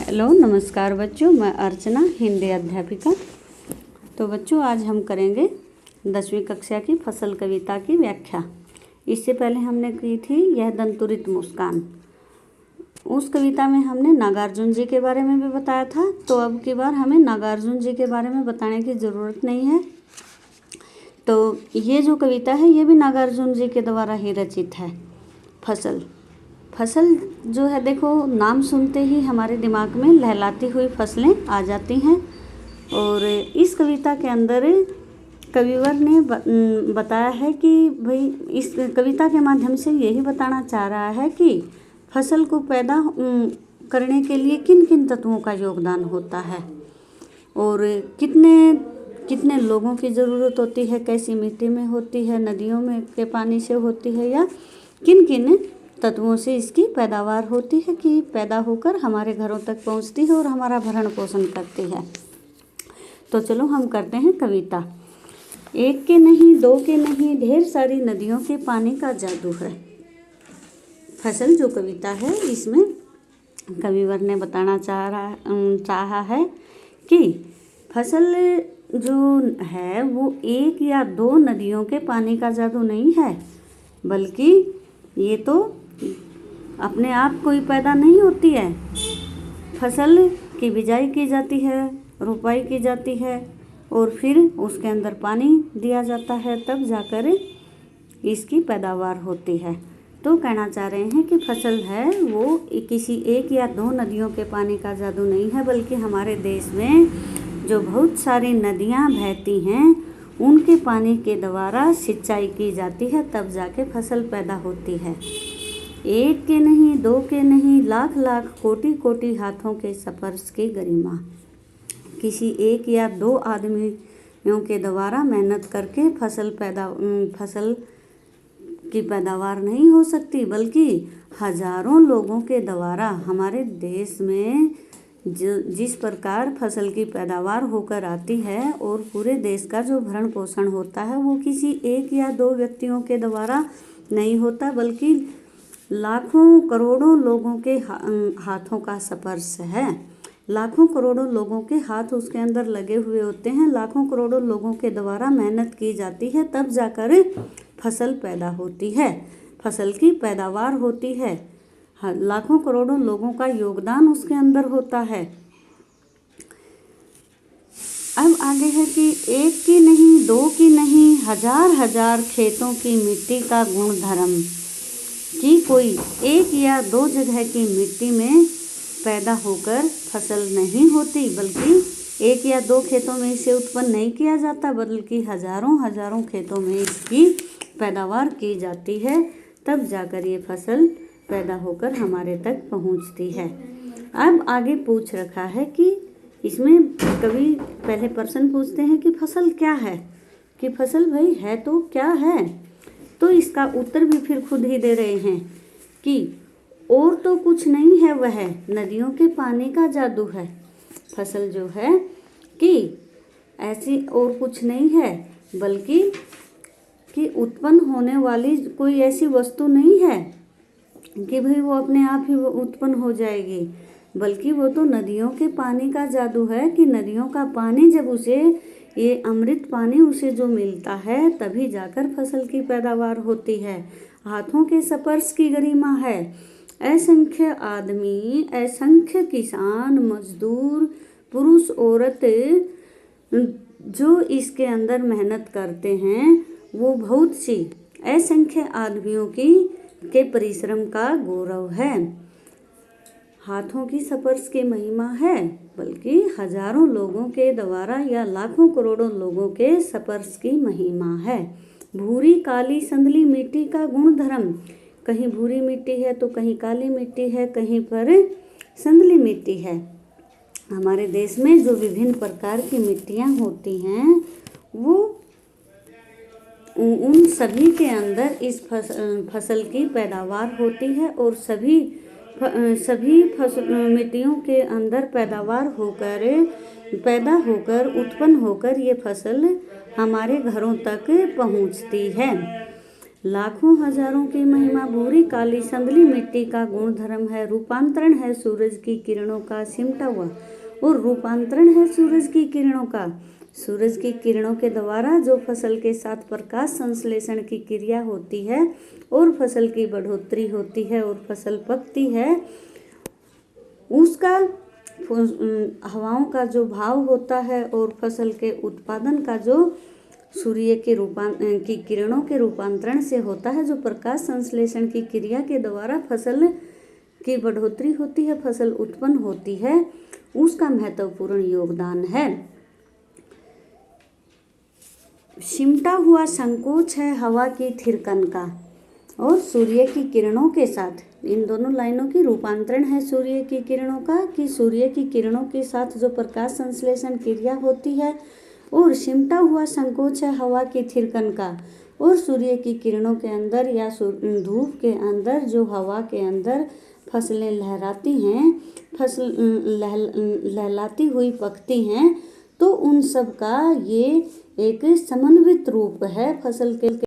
Hello नमस्कार बच्चों, मैं अर्चना हिंदी अध्यापिका। तो बच्चों आज हम करेंगे 10वीं कक्षा की फसल कविता की व्याख्या। इससे पहले हमने की थी यह दंतुरित मुस्कान। उस कविता में हमने नागार्जुन जी के बारे में भी बताया था, तो अब की बार हमें नागार्जुन जी के बारे में बताने की ज़रूरत नहीं है। तो ये जो कविता है ये भी नागार्जुन जी के द्वारा ही रचित है। फसल जो है, देखो नाम सुनते ही हमारे दिमाग में लहलाती हुई फसलें आ जाती हैं। और इस कविता के अंदर कविवर ने बताया है कि भाई इस कविता के माध्यम से यही बताना चाह रहा है कि फसल को पैदा करने के लिए किन किन तत्वों का योगदान होता है और कितने कितने लोगों की ज़रूरत होती है, कैसी मिट्टी में होती है, नदियों में के पानी से होती है, या किन किन तत्वों से इसकी पैदावार होती है कि पैदा होकर हमारे घरों तक पहुंचती है और हमारा भरण पोषण करती है। तो चलो हम करते हैं कविता। एक के नहीं, दो के नहीं, ढेर सारी नदियों के पानी का जादू है। फसल जो कविता है इसमें कविवर ने बताना चाहा है कि फसल जो है वो एक या दो नदियों के पानी का जादू नहीं है, बल्कि ये तो अपने आप कोई पैदा नहीं होती है। फसल की बिजाई की जाती है, रुपाई की जाती है और फिर उसके अंदर पानी दिया जाता है, तब जाकर इसकी पैदावार होती है। तो कहना चाह रहे हैं कि फसल है वो किसी एक या दो नदियों के पानी का जादू नहीं है, बल्कि हमारे देश में जो बहुत सारी नदियाँ बहती हैं उनके पानी के द्वारा सिंचाई की जाती है, तब जाके फसल पैदा होती है। एक के नहीं, दो के नहीं, लाख लाख कोटि कोटि हाथों के स्पर्श की गरिमा। किसी एक या दो आदमियों के द्वारा मेहनत करके फसल की पैदावार नहीं हो सकती, बल्कि हजारों लोगों के द्वारा हमारे देश में जिस प्रकार फसल की पैदावार होकर आती है और पूरे देश का जो भरण पोषण होता है वो किसी एक या दो व्यक्तियों के द्वारा नहीं होता, बल्कि लाखों करोड़ों लोगों के हाथों का स्पर्श है। लाखों करोड़ों लोगों के हाथ उसके अंदर लगे हुए होते हैं, लाखों करोड़ों लोगों के द्वारा मेहनत की जाती है, तब जाकर फसल पैदा होती है, फसल की पैदावार होती है। लाखों करोड़ों लोगों का योगदान उसके अंदर होता है। अब आगे है कि एक की नहीं, दो की नहीं, हजार हजार खेतों की मिट्टी का गुणधर्म कि कोई एक या दो जगह की मिट्टी में पैदा होकर फसल नहीं होती, बल्कि एक या दो खेतों में इसे उत्पन्न नहीं किया जाता, बल्कि हजारों हजारों खेतों में इसकी पैदावार की जाती है, तब जाकर ये फसल पैदा होकर हमारे तक पहुंचती है। अब आगे पूछ रखा है कि इसमें कवि पहले प्रश्न पूछते हैं कि फसल क्या है, कि फसल भाई है तो क्या है। तो इसका उत्तर भी फिर खुद ही दे रहे हैं कि और तो कुछ नहीं है, वह नदियों के पानी का जादू है। फसल जो है कि ऐसी और कुछ नहीं है, बल्कि कि उत्पन्न होने वाली कोई ऐसी वस्तु नहीं है कि भाई वो अपने आप ही उत्पन्न हो जाएगी, बल्कि वो तो नदियों के पानी का जादू है कि नदियों का पानी जब उसे ये अमृत पानी उसे जो मिलता है तभी जाकर फसल की पैदावार होती है। हाथों के स्पर्श की गरिमा है। असंख्य आदमी, असंख्य किसान, मजदूर, पुरुष, औरत जो इसके अंदर मेहनत करते हैं वो बहुत सी असंख्य आदमियों के परिश्रम का गौरव है। हाथों की स्पर्श की महिमा है, बल्कि हजारों लोगों के द्वारा या लाखों करोड़ों लोगों के स्पर्श की महिमा है। भूरी काली संदली मिट्टी का गुणधर्म, कहीं भूरी मिट्टी है तो कहीं काली मिट्टी है, कहीं पर संदली मिट्टी है। हमारे देश में जो विभिन्न प्रकार की मिट्टियाँ होती हैं वो उन सभी के अंदर इस फसल की पैदावार होती है और सभी मिट्टियों के अंदर पैदा होकर उत्पन्न होकर ये फसल हमारे घरों तक पहुंचती है। लाखों हजारों की महिमा भूरी काली संदली मिट्टी का गुणधर्म है। रूपांतरण है सूरज की किरणों का सिमटा हुआ, और रूपांतरण है सूरज की किरणों का। सूरज की किरणों के द्वारा जो फसल के साथ प्रकाश संश्लेषण की क्रिया होती है और फसल की बढ़ोतरी होती है और फसल पकती है, उसका हवाओं का जो भाव होता है और फसल के उत्पादन का जो सूर्य की किरणों के रूपांतरण से होता है, जो प्रकाश संश्लेषण की क्रिया के द्वारा फसल की बढ़ोतरी होती है, फसल उत्पन्न होती है, उसका महत्वपूर्ण योगदान है। सिमटा हुआ संकोच है हवा की थिरकन का और सूर्य की किरणों के साथ, इन दोनों लाइनों की रूपांतरण है सूर्य की किरणों का, कि सूर्य की किरणों के साथ जो प्रकाश संश्लेषण क्रिया होती है, और सिमटा हुआ संकोच है हवा की थिरकन का, और सूर्य की किरणों के अंदर या धूप के अंदर जो हवा के अंदर फसलें लहराती हैं, फसल लहलाती हुई पकती हैं, तो उन सब का ये एक समन्वित रूप है फसल के